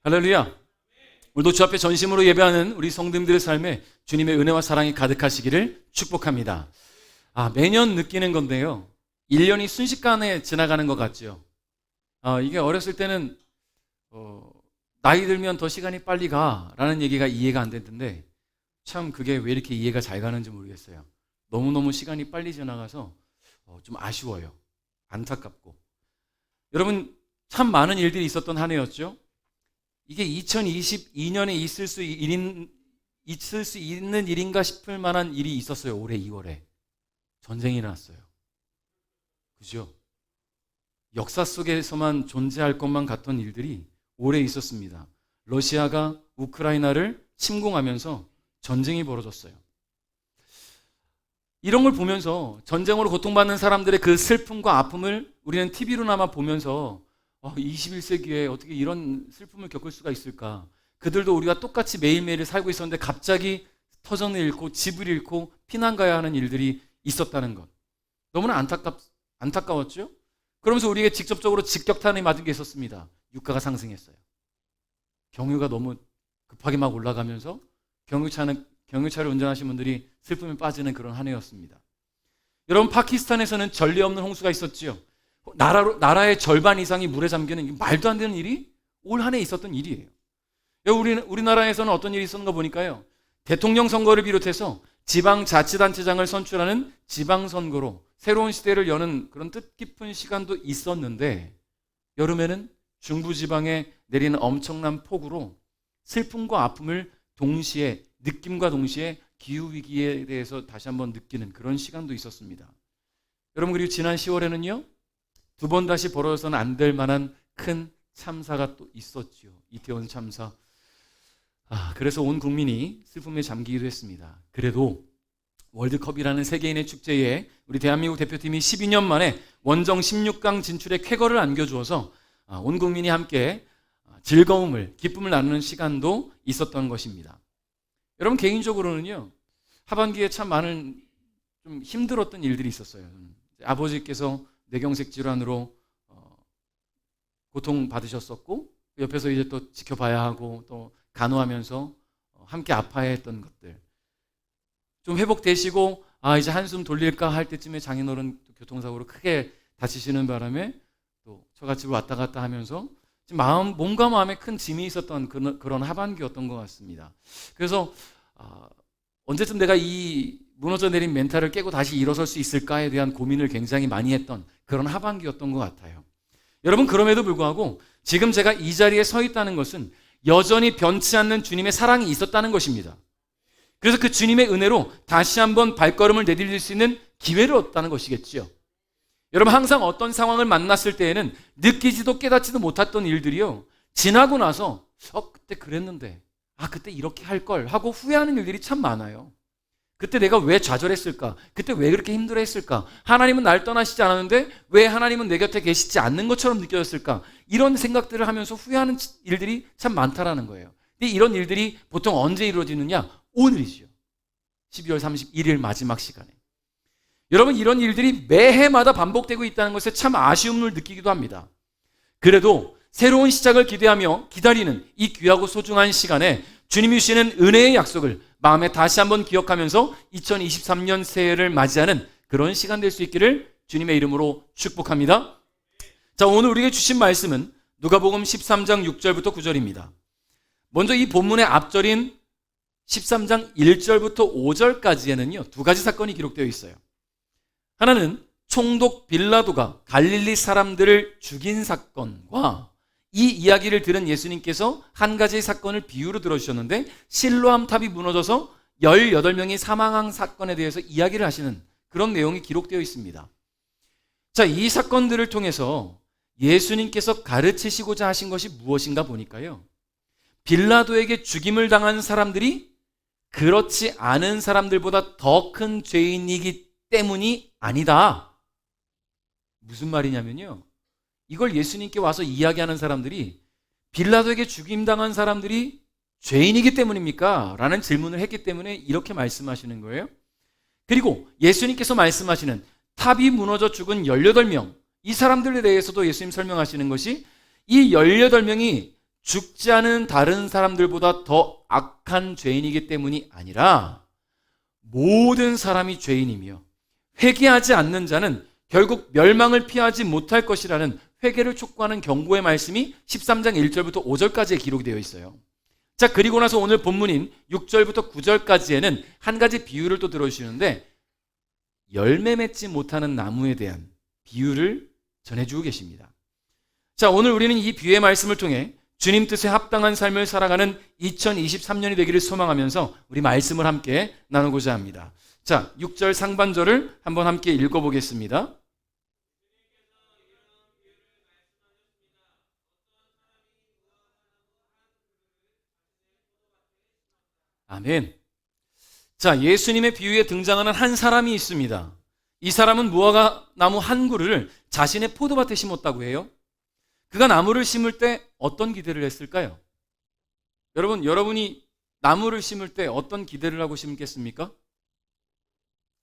할렐루야. 오늘도 주 앞에 전심으로 예배하는 우리 성도님들의 삶에 주님의 은혜와 사랑이 가득하시기를 축복합니다. 매년 느끼는 건데요, 1년이 순식간에 지나가는 것 같죠. 이게 어렸을 때는 나이 들면 더 시간이 빨리 가라는 얘기가 이해가 안 됐는데, 참 그게 왜 이렇게 이해가 잘 가는지 모르겠어요. 너무너무 시간이 빨리 지나가서 좀 아쉬워요. 안타깝고. 여러분, 참 많은 일들이 있었던 한 해였죠. 이게 2022년에 있을 수 있는 일인가 싶을 만한 일이 있었어요. 올해 2월에 전쟁이 일어났어요. 그죠? 역사 속에서만 존재할 것만 같던 일들이 올해 있었습니다. 러시아가 우크라이나를 침공하면서 전쟁이 벌어졌어요. 이런 걸 보면서 전쟁으로 고통받는 사람들의 그 슬픔과 아픔을 우리는 TV로나마 보면서 21세기에 어떻게 이런 슬픔을 겪을 수가 있을까? 그들도 우리와 똑같이 매일매일 살고 있었는데 갑자기 터전을 잃고 집을 잃고 피난 가야 하는 일들이 있었다는 것. 너무나 안타까웠죠? 그러면서 우리에게 직접적으로 직격탄이 맞은 게 있었습니다. 유가가 상승했어요. 경유가 너무 급하게 막 올라가면서 경유차를 운전하신 분들이 슬픔에 빠지는 그런 한 해였습니다. 여러분, 파키스탄에서는 전례 없는 홍수가 있었지요. 나라의 절반 이상이 물에 잠기는 말도 안 되는 일이 올 한 해 있었던 일이에요. 우리나라에서는 어떤 일이 있었는가 보니까요, 대통령 선거를 비롯해서 지방자치단체장을 선출하는 지방선거로 새로운 시대를 여는 그런 뜻깊은 시간도 있었는데, 여름에는 중부지방에 내리는 엄청난 폭우로 슬픔과 아픔을 동시에, 느낌과 동시에 기후위기에 대해서 다시 한번 느끼는 그런 시간도 있었습니다. 여러분, 그리고 지난 10월에는요, 두 번 다시 벌어져서는 안 될 만한 큰 참사가 또 있었죠. 이태원 참사. 그래서 온 국민이 슬픔에 잠기기도 했습니다. 그래도 월드컵이라는 세계인의 축제에 우리 대한민국 대표팀이 12년 만에 원정 16강 진출의 쾌거를 안겨주어서 온 국민이 함께 즐거움을, 기쁨을 나누는 시간도 있었던 것입니다. 여러분, 개인적으로는요, 하반기에 참 많은 좀 힘들었던 일들이 있었어요. 아버지께서 뇌경색 질환으로 고통받으셨었고, 옆에서 이제 또 지켜봐야 하고 또 간호하면서 함께 아파했던 것들. 좀 회복되시고 이제 한숨 돌릴까 할 때쯤에 장인어른 교통사고로 크게 다치시는 바람에 또 처갓집을 왔다 갔다 하면서 몸과 마음에 큰 짐이 있었던 그런 하반기였던 것 같습니다. 그래서 언제쯤 내가 이 무너져 내린 멘탈을 깨고 다시 일어설 수 있을까에 대한 고민을 굉장히 많이 했던 그런 하반기였던 것 같아요. 여러분, 그럼에도 불구하고 지금 제가 이 자리에 서 있다는 것은 여전히 변치 않는 주님의 사랑이 있었다는 것입니다. 그래서 그 주님의 은혜로 다시 한번 발걸음을 내디딜 수 있는 기회를 얻었다는 것이겠죠. 여러분, 항상 어떤 상황을 만났을 때에는 느끼지도 깨닫지도 못했던 일들이요, 지나고 나서 그때 그랬는데 그때 이렇게 할 걸 하고 후회하는 일들이 참 많아요. 그때 내가 왜 좌절했을까? 그때 왜 그렇게 힘들어했을까? 하나님은 날 떠나시지 않았는데 왜 하나님은 내 곁에 계시지 않는 것처럼 느껴졌을까? 이런 생각들을 하면서 후회하는 일들이 참 많다라는 거예요. 근데 이런 일들이 보통 언제 이루어지느냐? 오늘이죠. 12월 31일 마지막 시간에. 여러분, 이런 일들이 매해마다 반복되고 있다는 것에 참 아쉬움을 느끼기도 합니다. 그래도 새로운 시작을 기대하며 기다리는 이 귀하고 소중한 시간에 주님이 주시는 은혜의 약속을 마음에 다시 한번 기억하면서 2023년 새해를 맞이하는 그런 시간 될 수 있기를 주님의 이름으로 축복합니다. 자, 오늘 우리에게 주신 말씀은 누가복음 13장 6절부터 9절입니다. 먼저 이 본문의 앞절인 13장 1절부터 5절까지에는요, 두 가지 사건이 기록되어 있어요. 하나는 총독 빌라도가 갈릴리 사람들을 죽인 사건과 이 이야기를 들은 예수님께서 한 가지 사건을 비유로 들어주셨는데, 실로암 탑이 무너져서 18명이 사망한 사건에 대해서 이야기를 하시는 그런 내용이 기록되어 있습니다. 자, 이 사건들을 통해서 예수님께서 가르치시고자 하신 것이 무엇인가 보니까요, 빌라도에게 죽임을 당한 사람들이 그렇지 않은 사람들보다 더 큰 죄인이기 때문이 아니다. 무슨 말이냐면요, 이걸 예수님께 와서 이야기하는 사람들이 빌라도에게 죽임당한 사람들이 죄인이기 때문입니까? 라는 질문을 했기 때문에 이렇게 말씀하시는 거예요. 그리고 예수님께서 말씀하시는 탑이 무너져 죽은 18명, 이 사람들에 대해서도 예수님 설명하시는 것이 이 18명이 죽지 않은 다른 사람들보다 더 악한 죄인이기 때문이 아니라 모든 사람이 죄인이며 회개하지 않는 자는 결국 멸망을 피하지 못할 것이라는 회개를 촉구하는 경고의 말씀이 13장 1절부터 5절까지에 기록이 되어 있어요. 자, 그리고 나서 오늘 본문인 6절부터 9절까지에는 한 가지 비유를 또 들어주시는데 열매 맺지 못하는 나무에 대한 비유를 전해주고 계십니다. 자, 오늘 우리는 이 비유의 말씀을 통해 주님 뜻에 합당한 삶을 살아가는 2023년이 되기를 소망하면서 우리 말씀을 함께 나누고자 합니다. 자, 6절 상반절을 한번 함께 읽어보겠습니다. 아멘. 자, 예수님의 비유에 등장하는 한 사람이 있습니다. 이 사람은 무화과 나무 한 그루를 자신의 포도밭에 심었다고 해요. 그가 나무를 심을 때 어떤 기대를 했을까요? 여러분이 나무를 심을 때 어떤 기대를 하고 심겠습니까?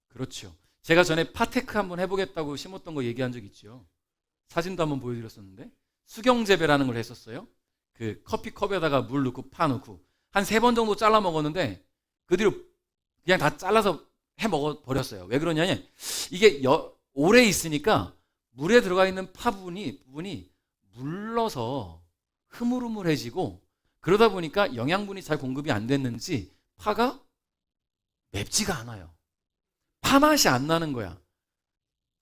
그렇죠. 제가 전에 파테크 한번 해보겠다고 심었던 거 얘기한 적 있죠. 사진도 한번 보여드렸었는데 수경재배라는 걸 했었어요. 그 커피컵에다가 물 넣고 파 넣고 한 3번 정도 잘라 먹었는데 그 뒤로 그냥 다 잘라서 해 먹어 버렸어요. 왜 그러냐면 이게 오래 있으니까 물에 들어가 있는 파 부분이 물러서 흐물흐물해지고 그러다 보니까 영양분이 잘 공급이 안 됐는지 파가 맵지가 않아요. 파 맛이 안 나는 거야.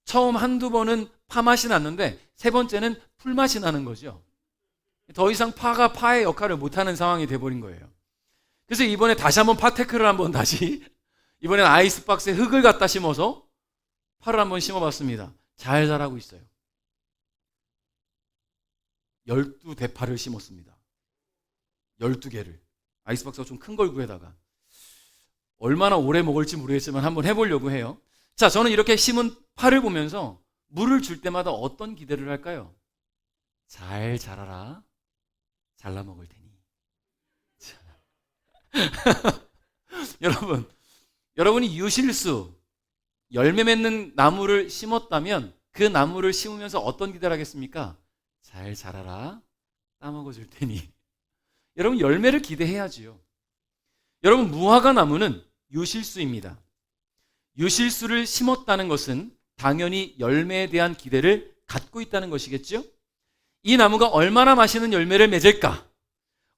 처음 한두 번은 파 맛이 났는데 3번째는 풀 맛이 나는 거죠. 더 이상 파가 파의 역할을 못하는 상황이 돼버린 거예요. 그래서 이번에 다시 한번 파테크를 한번 다시 이번엔 아이스박스에 흙을 갖다 심어서 파를 한번 심어봤습니다. 잘 자라고 있어요. 12대파를 심었습니다. 12개를. 아이스박스가 좀 큰 걸 구해다가. 얼마나 오래 먹을지 모르겠지만 한번 해보려고 해요. 자, 저는 이렇게 심은 파를 보면서 물을 줄 때마다 어떤 기대를 할까요? 잘 자라라. 잘라 먹을 테니. 여러분이 유실수, 열매 맺는 나무를 심었다면 그 나무를 심으면서 어떤 기대를 하겠습니까? 잘 자라라. 따먹어 줄 테니. 여러분 열매를 기대해야지요. 여러분 무화과 나무는 유실수입니다. 유실수를 심었다는 것은 당연히 열매에 대한 기대를 갖고 있다는 것이겠죠? 이 나무가 얼마나 맛있는 열매를 맺을까?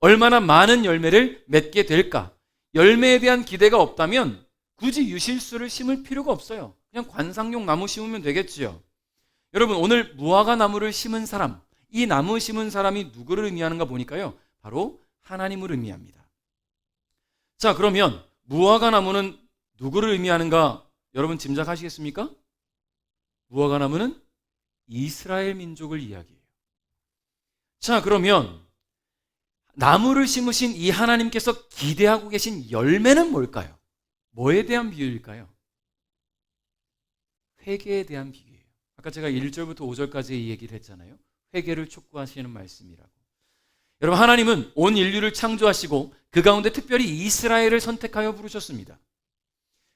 얼마나 많은 열매를 맺게 될까? 열매에 대한 기대가 없다면 굳이 유실수를 심을 필요가 없어요. 그냥 관상용 나무 심으면 되겠지요. 여러분 오늘 무화과 나무를 심은 사람, 이 나무 심은 사람이 누구를 의미하는가 보니까요. 바로 하나님을 의미합니다. 자, 그러면 무화과 나무는 누구를 의미하는가 여러분 짐작하시겠습니까? 무화과 나무는 이스라엘 민족을 이야기해요. 자, 그러면 나무를 심으신 이 하나님께서 기대하고 계신 열매는 뭘까요? 뭐에 대한 비유일까요? 회개에 대한 비유예요. 아까 제가 1절부터 5절까지 이 얘기를 했잖아요. 회개를 촉구하시는 말씀이라고. 여러분 하나님은 온 인류를 창조하시고 그 가운데 특별히 이스라엘을 선택하여 부르셨습니다.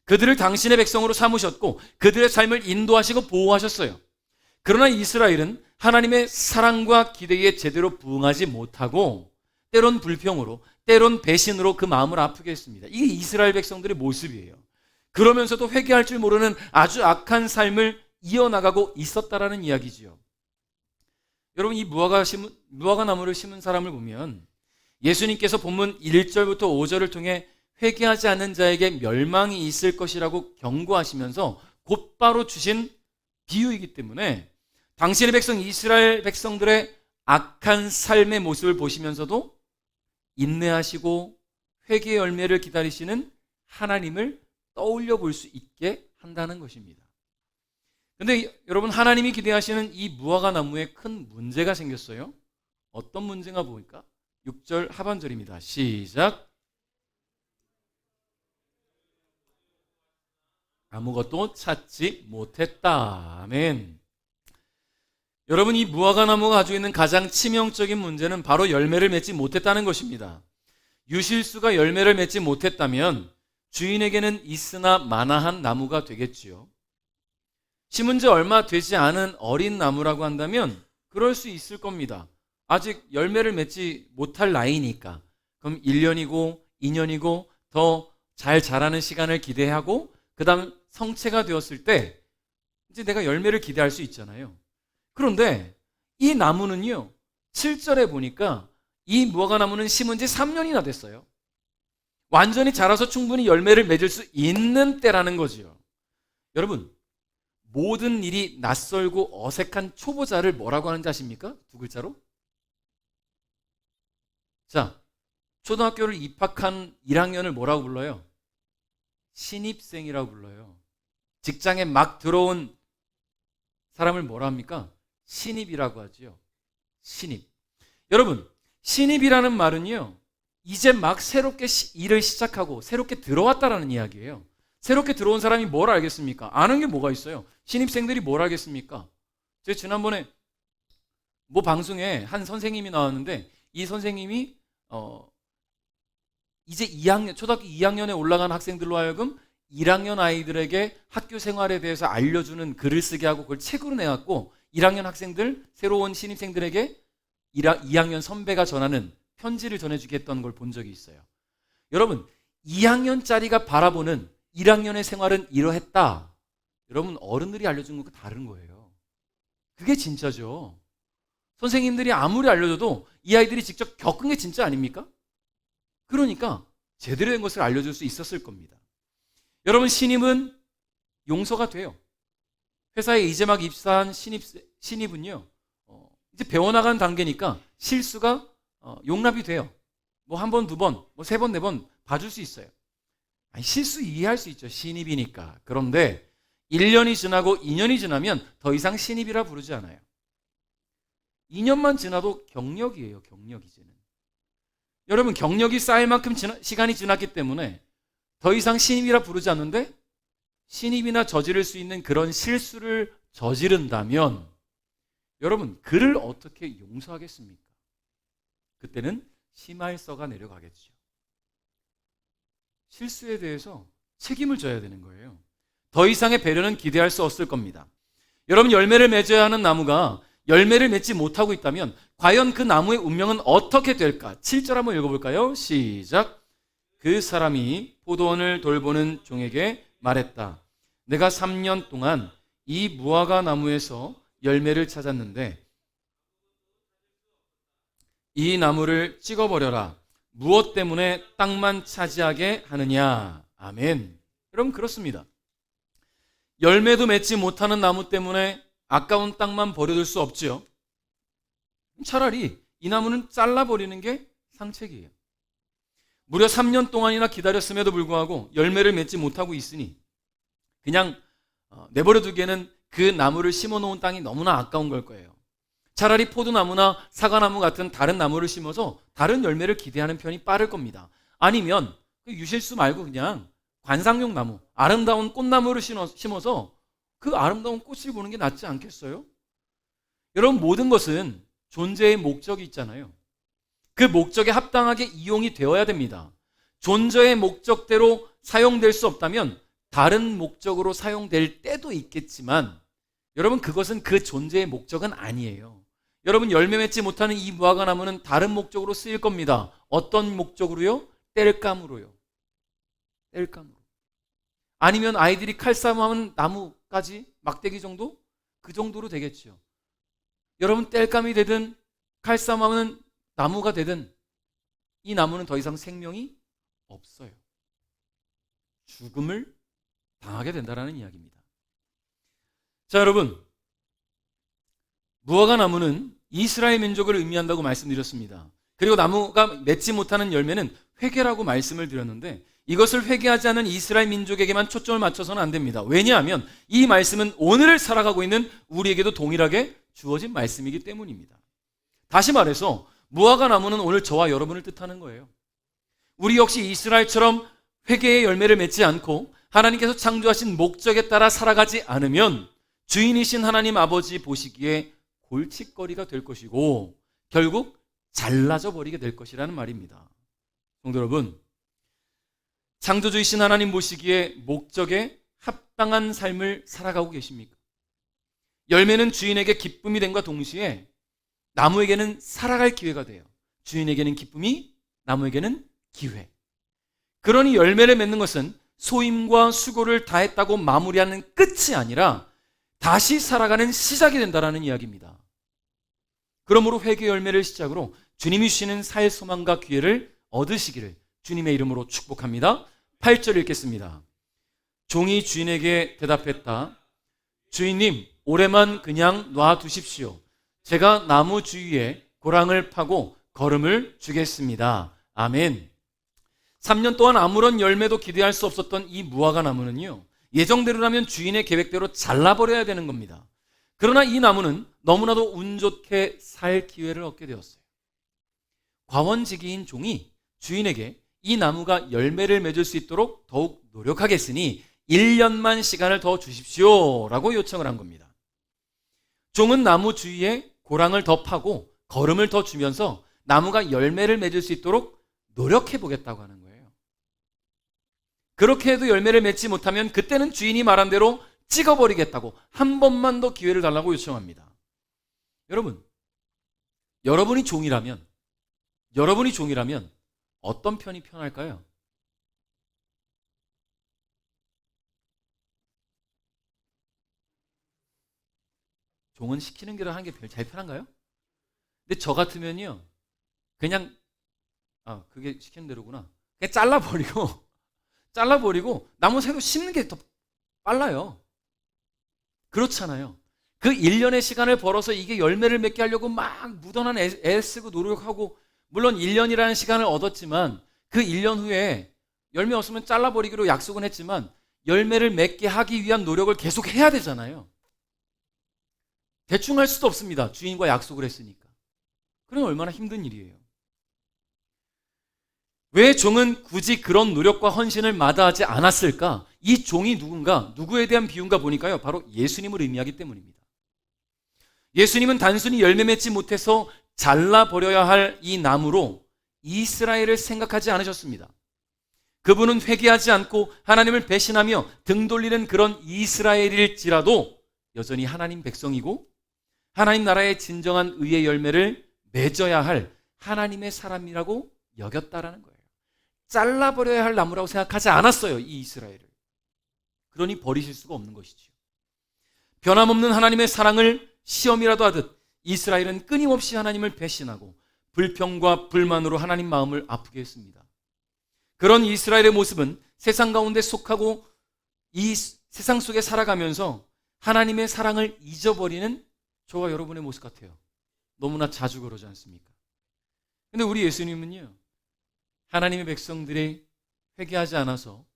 그들을 당신의 백성으로 삼으셨고 그들의 삶을 인도하시고 보호하셨어요. 그러나 이스라엘은 하나님의 사랑과 기대에 제대로 부응하지 못하고 때론 불평으로 때론 배신으로 그 마음을 아프게 했습니다. 이게 이스라엘 백성들의 모습이에요. 그러면서도 회개할 줄 모르는 아주 악한 삶을 이어나가고 있었다라는 이야기지요. 여러분 이 무화과 나무를 심은 사람을 보면 예수님께서 본문 1절부터 5절을 통해 회개하지 않는 자에게 멸망이 있을 것이라고 경고하시면서 곧바로 주신 비유이기 때문에 당신의 백성 이스라엘 백성들의 악한 삶의 모습을 보시면서도 인내하시고 회개의 열매를 기다리시는 하나님을 떠올려 볼 수 있게 한다는 것입니다. 그런데 여러분 하나님이 기대하시는 이 무화과 나무에 큰 문제가 생겼어요. 어떤 문제가 보니까 6절 하반절입니다. 시작. 아무것도 찾지 못했다. 아멘. 여러분 이 무화과 나무가 가지고 있는 가장 치명적인 문제는 바로 열매를 맺지 못했다는 것입니다. 유실수가 열매를 맺지 못했다면 주인에게는 있으나 마나한 나무가 되겠지요. 심은 지 얼마 되지 않은 어린 나무라고 한다면 그럴 수 있을 겁니다. 아직 열매를 맺지 못할 나이니까 그럼 1년이고 2년이고 더 잘 자라는 시간을 기대하고 그 다음 성체가 되었을 때 이제 내가 열매를 기대할 수 있잖아요. 그런데 이 나무는요, 7절에 보니까 이 무화과 나무는 심은 지 3년이나 됐어요. 완전히 자라서 충분히 열매를 맺을 수 있는 때라는 거지요. 여러분, 모든 일이 낯설고 어색한 초보자를 뭐라고 하는지 아십니까? 두 글자로? 자, 초등학교를 입학한 1학년을 뭐라고 불러요? 신입생이라고 불러요. 직장에 막 들어온 사람을 뭐라 합니까? 신입이라고 하지요. 신입. 여러분, 신입이라는 말은요, 이제 막 새롭게 일을 시작하고 새롭게 들어왔다라는 이야기예요. 새롭게 들어온 사람이 뭘 알겠습니까? 아는 게 뭐가 있어요? 신입생들이 뭘 알겠습니까? 제가 지난번에 뭐 방송에 한 선생님이 나왔는데 이 선생님이 이제 2학년, 초등학교 2학년에 올라간 학생들로 하여금 1학년 아이들에게 학교 생활에 대해서 알려주는 글을 쓰게 하고 그걸 책으로 내갖고 1학년 학생들, 새로운 신입생들에게 2학년 선배가 전하는 편지를 전해주게 했던 걸 본 적이 있어요. 여러분, 2학년짜리가 바라보는 1학년의 생활은 이러했다. 여러분, 어른들이 알려준 것과 다른 거예요. 그게 진짜죠. 선생님들이 아무리 알려줘도 이 아이들이 직접 겪은 게 진짜 아닙니까? 그러니까 제대로 된 것을 알려줄 수 있었을 겁니다. 여러분, 신입은 용서가 돼요. 회사에 이제 막 입사한 신입은요, 이제 배워나가는 단계니까 실수가 용납이 돼요. 뭐 한 번, 두 번, 뭐 세 번, 네 번 봐줄 수 있어요. 아니, 실수 이해할 수 있죠. 신입이니까. 그런데 1년이 지나고 2년이 지나면 더 이상 신입이라 부르지 않아요. 2년만 지나도 경력이에요. 경력 이제는. 여러분, 경력이 쌓일 만큼 시간이 지났기 때문에 더 이상 신입이라 부르지 않는데 신입이나 저지를 수 있는 그런 실수를 저지른다면 여러분, 그를 어떻게 용서하겠습니까? 그때는 심할서가 내려가겠죠. 실수에 대해서 책임을 져야 되는 거예요. 더 이상의 배려는 기대할 수 없을 겁니다. 여러분, 열매를 맺어야 하는 나무가 열매를 맺지 못하고 있다면 과연 그 나무의 운명은 어떻게 될까? 7절 한번 읽어볼까요? 시작. 그 사람이 포도원을 돌보는 종에게 말했다. 내가 3년 동안 이 무화과 나무에서 열매를 찾았는데 이 나무를 찍어버려라. 무엇 때문에 땅만 차지하게 하느냐? 아멘. 여러분, 그렇습니다. 열매도 맺지 못하는 나무 때문에 아까운 땅만 버려둘 수 없지요. 차라리 이 나무는 잘라버리는 게 상책이에요. 무려 3년 동안이나 기다렸음에도 불구하고 열매를 맺지 못하고 있으니 그냥 내버려두기에는 그 나무를 심어놓은 땅이 너무나 아까운 걸 거예요. 차라리 포도나무나 사과나무 같은 다른 나무를 심어서 다른 열매를 기대하는 편이 빠를 겁니다. 아니면 유실수 말고 그냥 관상용 나무, 아름다운 꽃나무를 심어서 그 아름다운 꽃을 보는 게 낫지 않겠어요? 여러분, 모든 것은 존재의 목적이 있잖아요. 그 목적에 합당하게 이용이 되어야 됩니다. 존재의 목적대로 사용될 수 없다면 다른 목적으로 사용될 때도 있겠지만 여러분, 그것은 그 존재의 목적은 아니에요. 여러분, 열매 맺지 못하는 이 무화과 나무는 다른 목적으로 쓰일 겁니다. 어떤 목적으로요? 땔감으로요. 땔감으로. 아니면 아이들이 칼싸움하는 나무까지 막대기 정도? 그 정도로 되겠죠. 여러분, 땔감이 되든 칼싸움하는 나무가 되든 이 나무는 더 이상 생명이 없어요. 죽음을 당하게 된다는 이야기입니다. 자, 여러분, 무화과 나무는 이스라엘 민족을 의미한다고 말씀드렸습니다. 그리고 나무가 맺지 못하는 열매는 회개라고 말씀을 드렸는데 이것을 회개하지 않은 이스라엘 민족에게만 초점을 맞춰서는 안 됩니다. 왜냐하면 이 말씀은 오늘을 살아가고 있는 우리에게도 동일하게 주어진 말씀이기 때문입니다. 다시 말해서 무화과 나무는 오늘 저와 여러분을 뜻하는 거예요. 우리 역시 이스라엘처럼 회개의 열매를 맺지 않고 하나님께서 창조하신 목적에 따라 살아가지 않으면 주인이신 하나님 아버지 보시기에 골칫거리가 될 것이고 결국 잘라져 버리게 될 것이라는 말입니다. 성도 여러분, 창조주이신 하나님 보시기에 목적에 합당한 삶을 살아가고 계십니까? 열매는 주인에게 기쁨이 됨과 동시에 나무에게는 살아갈 기회가 돼요. 주인에게는 기쁨이, 나무에게는 기회. 그러니 열매를 맺는 것은 소임과 수고를 다했다고 마무리하는 끝이 아니라 다시 살아가는 시작이 된다는 이야기입니다. 그러므로 회개 열매를 시작으로 주님이 주시는 사회 소망과 기회를 얻으시기를 주님의 이름으로 축복합니다. 8절 읽겠습니다. 종이 주인에게 대답했다. 주인님, 올해만 그냥 놔두십시오. 제가 나무 주위에 고랑을 파고 거름을 주겠습니다. 아멘. 3년 동안 아무런 열매도 기대할 수 없었던 이 무화과 나무는요, 예정대로라면 주인의 계획대로 잘라버려야 되는 겁니다. 그러나 이 나무는 너무나도 운 좋게 살 기회를 얻게 되었어요. 과원지기인 종이 주인에게 이 나무가 열매를 맺을 수 있도록 더욱 노력하겠으니 1년만 시간을 더 주십시오 라고 요청을 한 겁니다. 종은 나무 주위에 고랑을 더 파고 거름을 더 주면서 나무가 열매를 맺을 수 있도록 노력해 보겠다고 하는 거예요. 그렇게 해도 열매를 맺지 못하면 그때는 주인이 말한 대로 찍어버리겠다고 한 번만 더 기회를 달라고 요청합니다. 여러분, 여러분이 종이라면 어떤 편이 편할까요? 종은 시키는 대로 하는 게 제일 편한가요? 근데 저 같으면요, 그냥 그게 시키는 대로구나. 그냥 잘라버리고 나무 새로 심는 게 더 빨라요. 그렇잖아요. 그 1년의 시간을 벌어서 이게 열매를 맺게 하려고 막 무던한 애쓰고 노력하고, 물론 1년이라는 시간을 얻었지만 그 1년 후에 열매 없으면 잘라버리기로 약속은 했지만 열매를 맺게 하기 위한 노력을 계속 해야 되잖아요. 대충 할 수도 없습니다. 주인과 약속을 했으니까. 그럼 얼마나 힘든 일이에요. 왜 종은 굳이 그런 노력과 헌신을 마다하지 않았을까? 이 종이 누구에 대한 비유인가 보니까요, 바로 예수님을 의미하기 때문입니다. 예수님은 단순히 열매 맺지 못해서 잘라버려야 할 이 나무로 이스라엘을 생각하지 않으셨습니다. 그분은 회개하지 않고 하나님을 배신하며 등 돌리는 그런 이스라엘일지라도 여전히 하나님 백성이고 하나님 나라의 진정한 의의 열매를 맺어야 할 하나님의 사람이라고 여겼다라는 거예요. 잘라버려야 할 나무라고 생각하지 않았어요, 이 이스라엘을. 그러니 버리실 수가 없는 것이지요. 변함없는 하나님의 사랑을 시험이라도 하듯 이스라엘은 끊임없이 하나님을 배신하고 불평과 불만으로 하나님 마음을 아프게 했습니다. 그런 이스라엘의 모습은 세상 가운데 속하고 이 세상 속에 살아가면서 하나님의 사랑을 잊어버리는 저와 여러분의 모습 같아요. 너무나 자주 그러지 않습니까? 근데 우리 예수님은요, 하나님의 백성들이 회개하지 않아서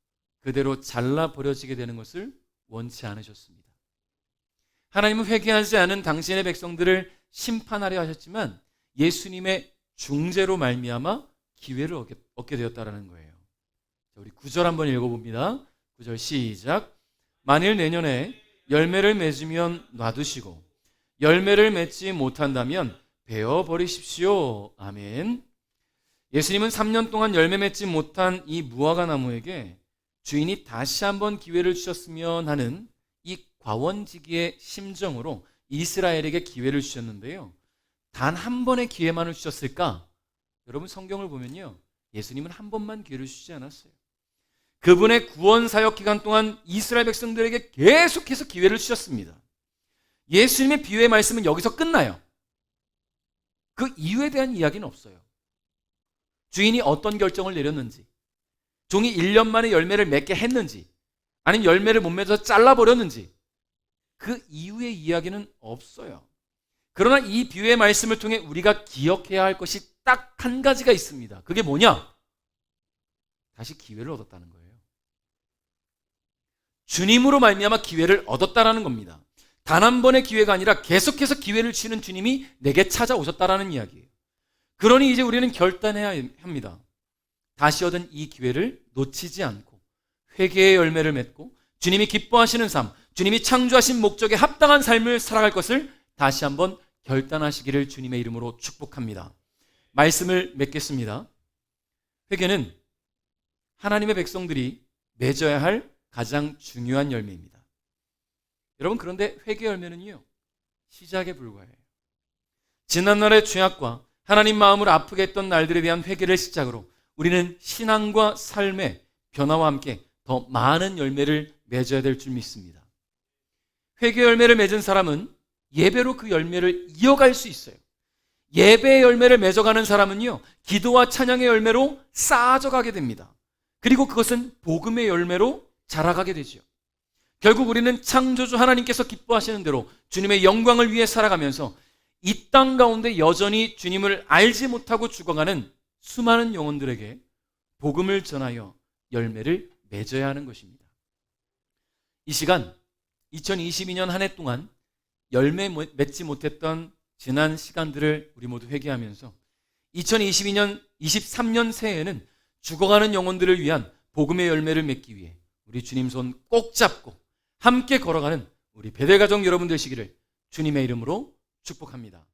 그대로 잘라버려지게 되는 것을 원치 않으셨습니다. 하나님은 회개하지 않은 당신의 백성들을 심판하려 하셨지만 예수님의 중재로 말미암아 기회를 얻게 되었다는 거예요. 우리 9절 한번 읽어봅니다. 9절 시작. 만일 내년에 열매를 맺으면 놔두시고 열매를 맺지 못한다면 베어버리십시오. 아멘. 예수님은 3년 동안 열매 맺지 못한 이 무화과 나무에게 주인이 다시 한번 기회를 주셨으면 하는 이 과원지기의 심정으로 이스라엘에게 기회를 주셨는데요. 단 한 번의 기회만을 주셨을까? 여러분, 성경을 보면요, 예수님은 한 번만 기회를 주지 않았어요. 그분의 구원 사역 기간 동안 이스라엘 백성들에게 계속해서 기회를 주셨습니다. 예수님의 비유의 말씀은 여기서 끝나요. 그 이유에 대한 이야기는 없어요. 주인이 어떤 결정을 내렸는지, 종이 1년 만에 열매를 맺게 했는지, 아니면 열매를 못 맺어서 잘라버렸는지, 그 이유의 이야기는 없어요. 그러나 이 비유의 말씀을 통해 우리가 기억해야 할 것이 딱 한 가지가 있습니다. 그게 뭐냐? 다시 기회를 얻었다는 거예요. 주님으로 말미암아 기회를 얻었다라는 겁니다. 단 한 번의 기회가 아니라 계속해서 기회를 주시는 주님이 내게 찾아오셨다라는 이야기예요. 그러니 이제 우리는 결단해야 합니다. 다시 얻은 이 기회를 놓치지 않고 회개의 열매를 맺고 주님이 기뻐하시는 삶, 주님이 창조하신 목적에 합당한 삶을 살아갈 것을 다시 한번 결단하시기를 주님의 이름으로 축복합니다. 말씀을 맺겠습니다. 회개는 하나님의 백성들이 맺어야 할 가장 중요한 열매입니다. 여러분, 그런데 회개 열매는요, 시작에 불과해요. 지난날의 죄악과 하나님 마음을 아프게 했던 날들에 대한 회개를 시작으로 우리는 신앙과 삶의 변화와 함께 더 많은 열매를 맺어야 될 줄 믿습니다. 회개 열매를 맺은 사람은 예배로 그 열매를 이어갈 수 있어요. 예배의 열매를 맺어가는 사람은요, 기도와 찬양의 열매로 쌓아져 가게 됩니다. 그리고 그것은 복음의 열매로 자라가게 되죠. 결국 우리는 창조주 하나님께서 기뻐하시는 대로 주님의 영광을 위해 살아가면서 이 땅 가운데 여전히 주님을 알지 못하고 죽어가는 수많은 영혼들에게 복음을 전하여 열매를 맺어야 하는 것입니다. 이 시간 2022년 한 해 동안 열매 맺지 못했던 지난 시간들을 우리 모두 회개하면서 2022년 23년 새해에는 죽어가는 영혼들을 위한 복음의 열매를 맺기 위해 우리 주님 손 꼭 잡고 함께 걸어가는 우리 베델가족 여러분 되시기를 주님의 이름으로 축복합니다.